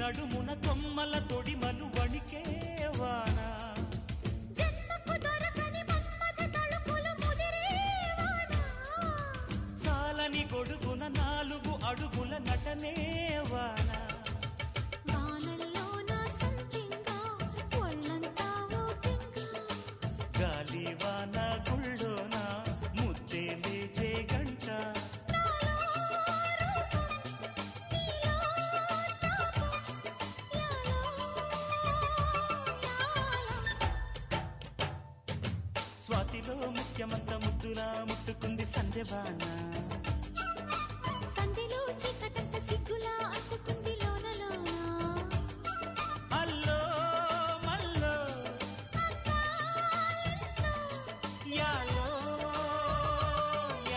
నడుమున కొమ్మల తొడిమలు వణికేవాన చాలని గొడుగున 4 అడుగుల నటనేవాన గాలివాన గుళ్ళోన ముద్దే లేచే గంట స్వాతిలో ముఖ్యమంత ముద్దులా ముట్టుకుంది సంధ్యవాన